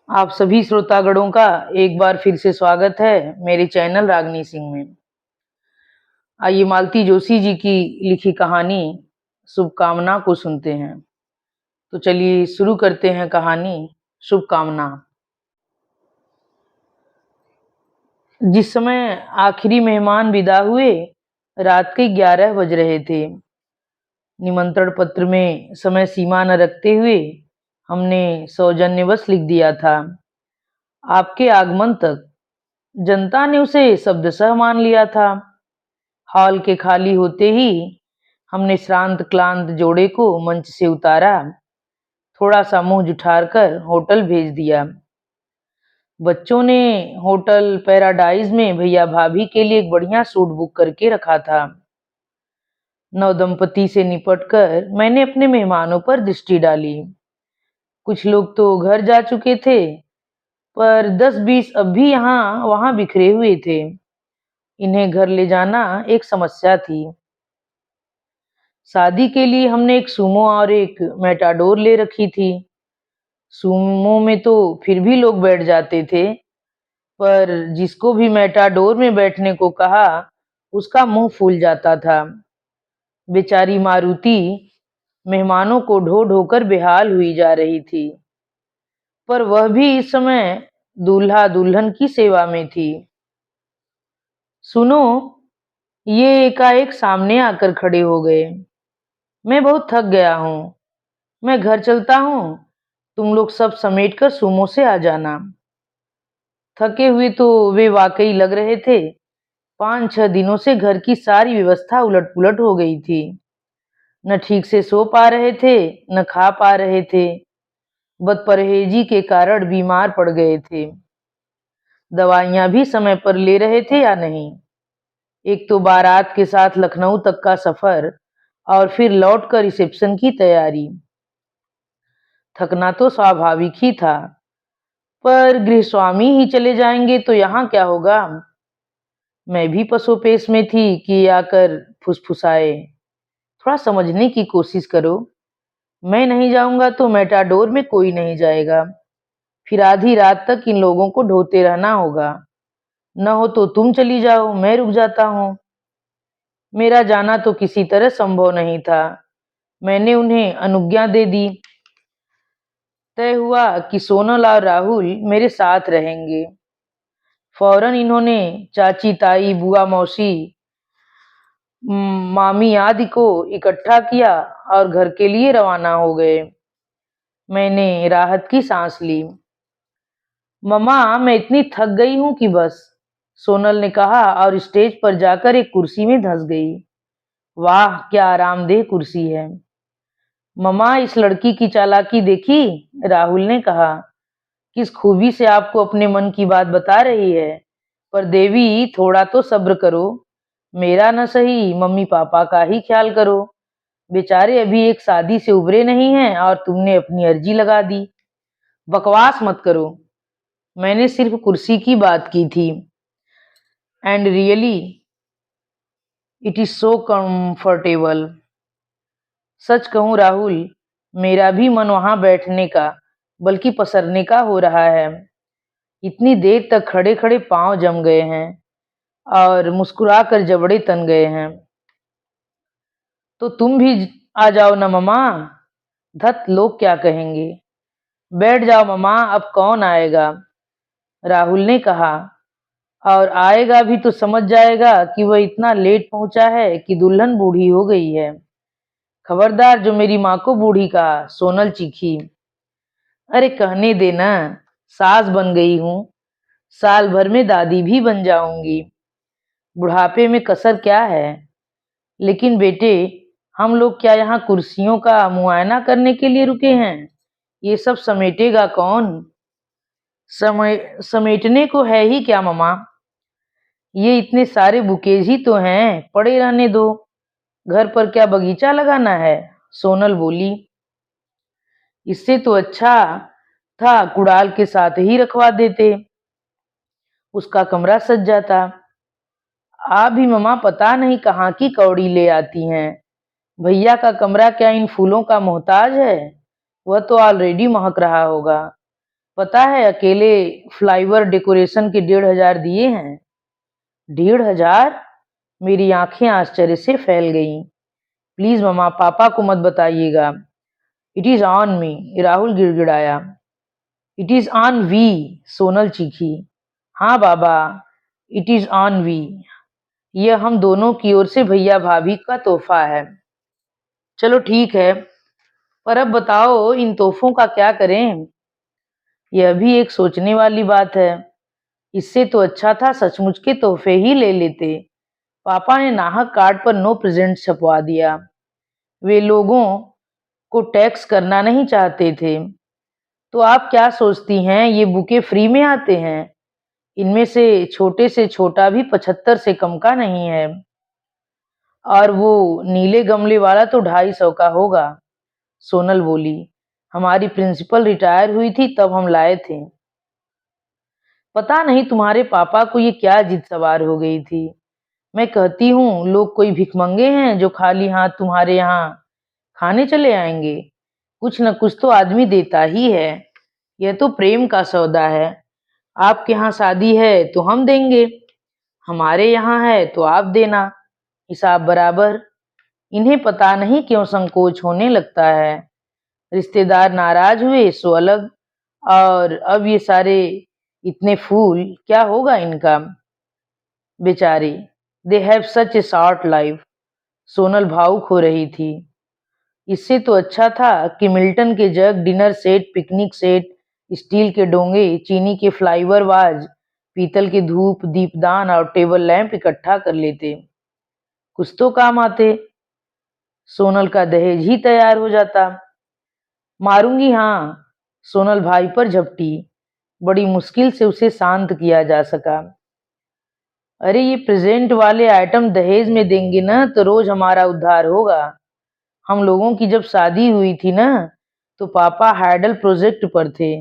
आप सभी श्रोतागणों का एक बार फिर से स्वागत है मेरे चैनल रागनी सिंह में। आइए मालती जोशी जी की लिखी कहानी शुभकामना को सुनते हैं। तो चलिए शुरू करते हैं कहानी शुभकामना। जिस समय आखिरी मेहमान विदा हुए, रात के 11 बज रहे थे। निमंत्रण पत्र में समय सीमा न रखते हुए हमने सौजन्यवश लिख दिया था, आपके आगमन तक। जनता ने उसे शब्दशः मान लिया था। हॉल के खाली होते ही हमने श्रांत क्लांत जोड़े को मंच से उतारा, थोड़ा सा मुंह जुठारकर होटल भेज दिया। बच्चों ने होटल पैराडाइज में भैया भाभी के लिए एक बढ़िया सूट बुक करके रखा था। नवदंपति से निपटकर मैंने अपने मेहमानों पर दृष्टि डाली। कुछ लोग तो घर जा चुके थे, पर 10-20 अब भी यहाँ वहां बिखरे हुए थे। इन्हें घर ले जाना एक समस्या थी। शादी के लिए हमने एक सूमो और एक मेटाडोर ले रखी थी। सूमो में तो फिर भी लोग बैठ जाते थे, पर जिसको भी मेटाडोर में बैठने को कहा उसका मुंह फूल जाता था। बेचारी मारुति मेहमानों को ढो ढोकर बेहाल हुई जा रही थी, पर वह भी इस समय दूल्हा दुल्हन की सेवा में थी। सुनो, ये एकाएक सामने आकर खड़े हो गए। मैं बहुत थक गया हूँ, मैं घर चलता हूँ, तुम लोग सब समेट कर सुमो से आ जाना। थके हुए तो वे वाकई लग रहे थे। 5-6 दिनों से घर की सारी व्यवस्था उलट पुलट हो गई थी। न ठीक से सो पा रहे थे, न खा पा रहे थे। बदपरहेजी के कारण बीमार पड़ गए थे। दवाइयां भी समय पर ले रहे थे या नहीं। एक तो बारात के साथ लखनऊ तक का सफर, और फिर लौटकर रिसेप्शन की तैयारी। थकना तो स्वाभाविक ही था, पर गृहस्वामी ही चले जाएंगे तो यहाँ क्या होगा। मैं भी पसोपेश में थी कि ये आकर फुसफुसाए, थोड़ा समझने की कोशिश करो। मैं नहीं जाऊंगा तो मेटाडोर में कोई नहीं जाएगा, फिर आधी रात तक इन लोगों को ढोते रहना होगा। न हो तो तुम चली जाओ, मैं रुक जाता हूँ। मेरा जाना तो किसी तरह संभव नहीं था। मैंने उन्हें अनुज्ञा दे दी। तय हुआ कि सोनल और राहुल मेरे साथ रहेंगे। फौरन इन्होंने चाची ताई बुआ मौसी मामी आदि को इकट्ठा किया और घर के लिए रवाना हो गए। मैंने राहत की सांस ली। मम्मा, मैं इतनी थक गई हूं कि बस, सोनल ने कहा और स्टेज पर जाकर एक कुर्सी में धंस गई। वाह, क्या आरामदेह कुर्सी है। मम्मा, इस लड़की की चालाकी देखी, राहुल ने कहा। किस खूबी से आपको अपने मन की बात बता रही है। पर देवी, थोड़ा तो सब्र करो। मेरा न सही, मम्मी पापा का ही ख्याल करो। बेचारे अभी एक शादी से उबरे नहीं हैं और तुमने अपनी अर्जी लगा दी। बकवास मत करो, मैंने सिर्फ कुर्सी की बात की थी। And really it is so comfortable. सच कहूं राहुल, मेरा भी मन वहां बैठने का, बल्कि पसरने का हो रहा है। इतनी देर तक खड़े खड़े पांव जम गए हैं और मुस्कुराकर जबड़े तन गए हैं। तो तुम भी आ जाओ ना मम्मा। धत, लोग क्या कहेंगे। बैठ जाओ मम्मा, अब कौन आएगा, राहुल ने कहा। और आएगा भी तो समझ जाएगा कि वह इतना लेट पहुंचा है कि दुल्हन बूढ़ी हो गई है। खबरदार जो मेरी माँ को बूढ़ी कहा, सोनल चीखी। अरे कहने देना, सास बन गई हूँ, साल भर में दादी भी बन जाऊंगी। बुढ़ापे में कसर क्या है। लेकिन बेटे, हम लोग क्या यहाँ कुर्सियों का मुआयना करने के लिए रुके हैं। ये सब समेटेगा कौन। समेटने को है ही क्या मम्मा, ये इतने सारे बुकेज ही तो हैं, पड़े रहने दो। घर पर क्या बगीचा लगाना है, सोनल बोली। इससे तो अच्छा था कुड़ाल के साथ ही रखवा देते, उसका कमरा सज जाता। आप भी मम्मा पता नहीं कहाँ की कौड़ी ले आती हैं। भैया का कमरा क्या इन फूलों का मोहताज है। वह तो ऑलरेडी महक रहा होगा। पता है अकेले फ्लाईओवर डेकोरेशन के 1,500 दिए हैं। 1,500? मेरी आंखें आश्चर्य से फैल गईं। प्लीज मम्मा, पापा को मत बताइएगा। It is on me, Rahul गिड़गिड़ाया। It is on we, Sonal चीखी। हाँ बाबा, इट इज ऑन वी। यह हम दोनों की ओर से भैया भाभी का तोहफा है। चलो ठीक है, पर अब बताओ इन तोहफों का क्या करें? यह भी एक सोचने वाली बात है। इससे तो अच्छा था सचमुच के तोहफे ही ले लेते। पापा ने नाहक कार्ड पर नो प्रेजेंट छपवा दिया। वे लोगों को टैक्स करना नहीं चाहते थे। तो आप क्या सोचती हैं, ये बुके फ्री में आते हैं? इनमें से छोटा भी 75 से कम का नहीं है। और वो नीले गमले वाला तो 250 का होगा, सोनल बोली। हमारी प्रिंसिपल रिटायर हुई थी तब हम लाए थे। पता नहीं तुम्हारे पापा को ये क्या जिद सवार हो गई थी। मैं कहती हूँ लोग कोई भिखमंगे हैं जो खाली हाथ तुम्हारे यहाँ खाने चले आएंगे। कुछ न कुछ तो आदमी देता ही है। यह तो प्रेम का सौदा है। आपके यहाँ शादी है तो हम देंगे, हमारे यहाँ है तो आप देना, हिसाब बराबर। इन्हें पता नहीं क्यों संकोच होने लगता है। रिश्तेदार नाराज हुए सो अलग, और अब ये सारे इतने फूल, क्या होगा इनका? बेचारे, they have such A short life. Sonal भावुक हो रही थी। इससे तो अच्छा था कि मिल्टन के jug, dinner set, picnic set, steel के डोंगे, चीनी के फ्लाईवर वाज, पीतल के धूप दीपदान और टेबल लैंप इकट्ठा कर लेते। कुछ तो काम आते। सोनल का दहेज ही तैयार हो जाता। मारूंगी हाँ, सोनल भाई पर झपटी। बड़ी मुश्किल से उसे शांत किया जा सका। अरे ये प्रेजेंट वाले आइटम दहेज में देंगे ना तो रोज हमारा उद्धार होगा। हम लोगों की जब शादी हुई थी ना, तो पापा हाइडल प्रोजेक्ट पर थे।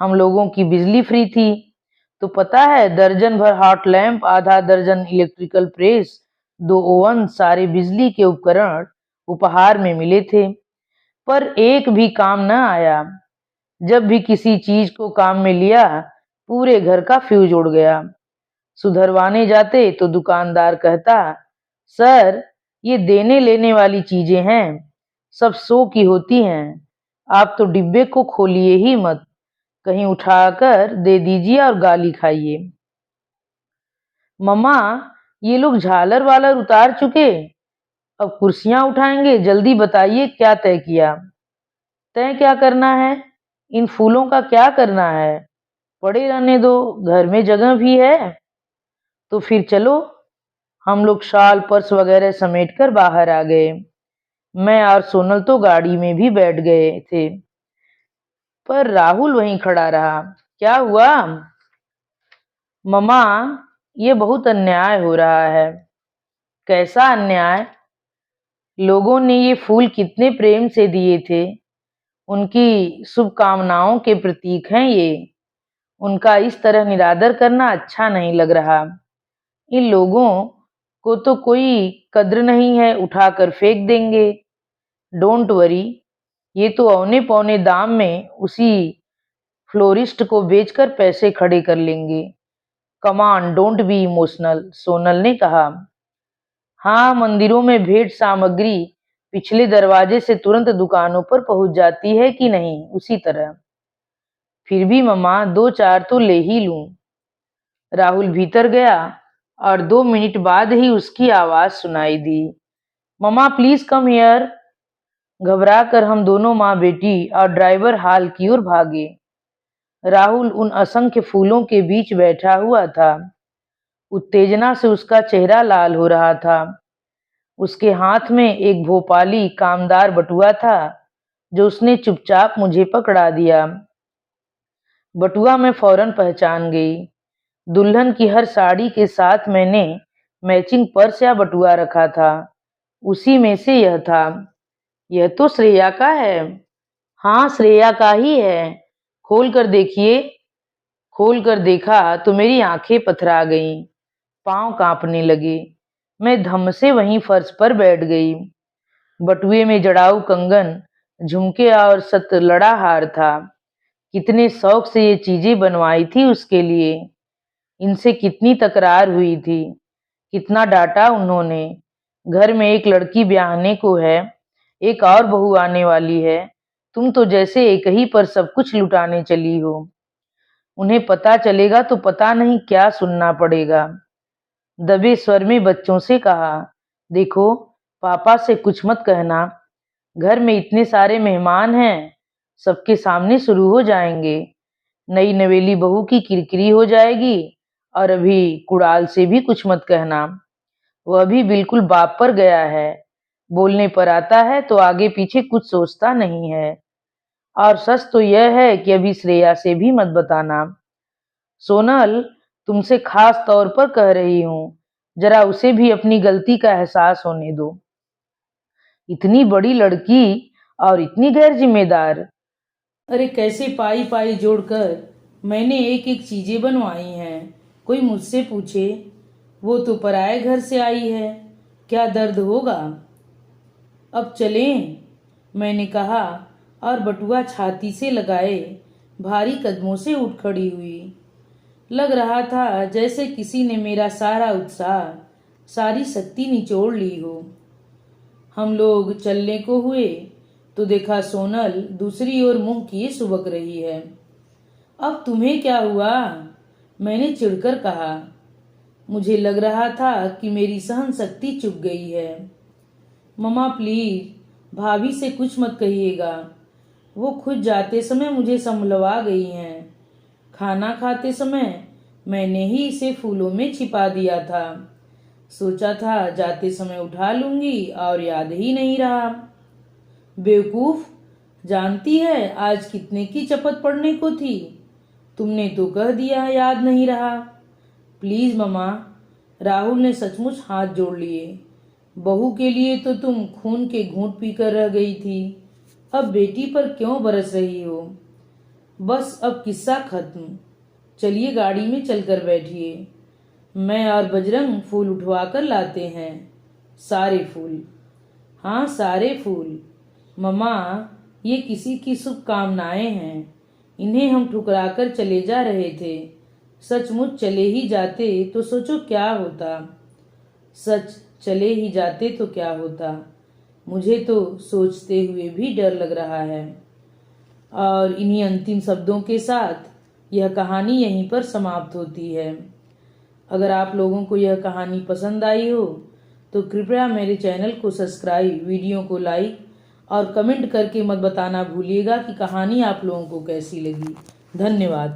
हम लोगों की बिजली फ्री थी। तो पता है, दर्जन भर हॉट लैंप, आधा दर्जन इलेक्ट्रिकल प्रेस, 2 ओवन, सारे बिजली के उपकरण उपहार में मिले थे। पर एक भी काम न आया। जब भी किसी चीज को काम में लिया, पूरे घर का फ्यूज उड़ गया। सुधरवाने जाते तो दुकानदार कहता, सर ये देने लेने वाली चीजें हैं, सब शो की होती हैं। आप तो डिब्बे को खोलिए ही मत, कहीं उठाकर दे दीजिए और गाली खाइए। मम्मा, ये लोग झालर वालर उतार चुके, अब कुर्सियां उठाएंगे। जल्दी बताइए क्या तय किया? तय क्या करना है? इन फूलों का क्या करना है? पड़े रहने दो, घर में जगह भी है। तो फिर चलो। हम लोग शाल पर्स वगैरह समेट कर बाहर आ गए। मैं और सोनल तो गाड़ी में भी बैठ गए थे, पर राहुल वहीं खड़ा रहा। क्या हुआ? मम्मा, ये बहुत अन्याय हो रहा है। कैसा अन्याय? लोगों ने ये फूल कितने प्रेम से दिए थे, उनकी शुभकामनाओं के प्रतीक हैं ये। उनका इस तरह निरादर करना अच्छा नहीं लग रहा। इन लोगों को तो कोई कद्र नहीं है, उठाकर फेंक देंगे। डोंट वरी, ये तो औने पौने दाम में उसी फ्लोरिस्ट को बेचकर पैसे खड़े कर लेंगे। Come on, don't be emotional, Sonal ने कहा। हाँ, मंदिरों में भेंट सामग्री पिछले दरवाजे से तुरंत दुकानों पर पहुंच जाती है कि नहीं, उसी तरह। फिर भी मम्मा, 2-4 तो ले ही लूं। राहुल भीतर गया और 2 मिनट बाद ही उसकी आवाज सुनाई दी, मम्मा प्लीज कम हियर। घबरा कर हम दोनों माँ बेटी और ड्राइवर हाल की ओर भागे। राहुल उन असंख्य फूलों के बीच बैठा हुआ था। उत्तेजना से उसका चेहरा लाल हो रहा था। उसके हाथ में एक भोपाली कामदार बटुआ था, जो उसने चुपचाप मुझे पकड़ा दिया। बटुआ मैं फौरन पहचान गई। दुल्हन की हर साड़ी के साथ मैंने मैचिंग पर्स या बटुआ रखा था। उसी में से यह था। यह तो श्रेया का है। हाँ, श्रेया का ही है। खोल कर देखिए। खोल कर देखा तो मेरी आंखें पथरा गईं, पांव कांपने लगे। मैं धम से वहीं फर्श पर बैठ गई। बटुए में जड़ाऊ कंगन, झुमके और सतलड़ा हार था। कितने शौक से ये चीजें बनवाई थी उसके लिए। इनसे कितनी तकरार हुई थी, कितना डांटा उन्होंने। घर में एक लड़की ब्याहने को है, एक और बहू आने वाली है। तुम तो जैसे एक ही पर सब कुछ लुटाने चली हो। उन्हें पता चलेगा तो पता नहीं क्या सुनना पड़ेगा। दबे स्वर में बच्चों से कहा, देखो, पापा से कुछ मत कहना। घर में इतने सारे मेहमान हैं, सबके सामने शुरू हो जाएंगे। नई नवेली बहू की किरकिरी हो जाएगी। और अभी कुणाल से भी कुछ मत कहना। वह भी बिल्कुल बाप पर गया है। बोलने पर आता है तो आगे पीछे कुछ सोचता नहीं है। और सच तो यह है कि अभी श्रेया से भी मत बताना। सोनल, तुमसे खास तौर पर कह रही हूँ, जरा उसे भी अपनी गलती का एहसास होने दो। इतनी बड़ी लड़की और इतनी गैर जिम्मेदार। अरे कैसे पाई पाई जोड़कर मैंने एक एक चीजें बनवाई हैं। कोई मुझसे पूछे, वो तो पराये घर से आई है, क्या दर्द होगा। अब चलें, मैंने कहा और बटुआ छाती से लगाए भारी कदमों से उठ खड़ी हुई। लग रहा था जैसे किसी ने मेरा सारा उत्साह, सारी शक्ति निचोड़ ली हो। हम लोग चलने को हुए तो देखा सोनल दूसरी ओर मुंह किए सुबक रही है। अब तुम्हें क्या हुआ, मैंने चिढ़कर कहा। मुझे लग रहा था कि मेरी सहन शक्ति चुक गई है। मम्मा प्लीज भाभी से कुछ मत कहिएगा, वो खुद जाते समय मुझे संभलवा गई हैं। खाना खाते समय मैंने ही इसे फूलों में छिपा दिया था। सोचा था जाते समय उठा लूंगी और याद ही नहीं रहा। बेवकूफ, जानती है आज कितने की चपत पड़ने को थी। तुमने तो कह दिया याद नहीं रहा। प्लीज मम्मा, राहुल ने सचमुच हाथ जोड़ लिए। बहू के लिए तो तुम खून के घूंट पीकर रह गई थी, अब बेटी पर क्यों बरस रही हो। बस अब किस्सा खत्म। चलिए गाड़ी में चलकर बैठिए, मैं और बजरंग फूल उठवा कर लाते हैं। सारे फूल? हाँ सारे फूल। मम्मा, ये किसी की शुभकामनाएं हैं, इन्हें हम ठुकरा कर चले जा रहे थे। सचमुच चले ही जाते तो सोचो क्या होता। सच चले ही जाते तो क्या होता, मुझे तो सोचते हुए भी डर लग रहा है। और इन्हीं अंतिम शब्दों के साथ यह कहानी यहीं पर समाप्त होती है। अगर आप लोगों को यह कहानी पसंद आई हो तो कृपया मेरे चैनल को सब्सक्राइब, वीडियो को लाइक और कमेंट करके मत बताना भूलिएगा कि कहानी आप लोगों को कैसी लगी। धन्यवाद।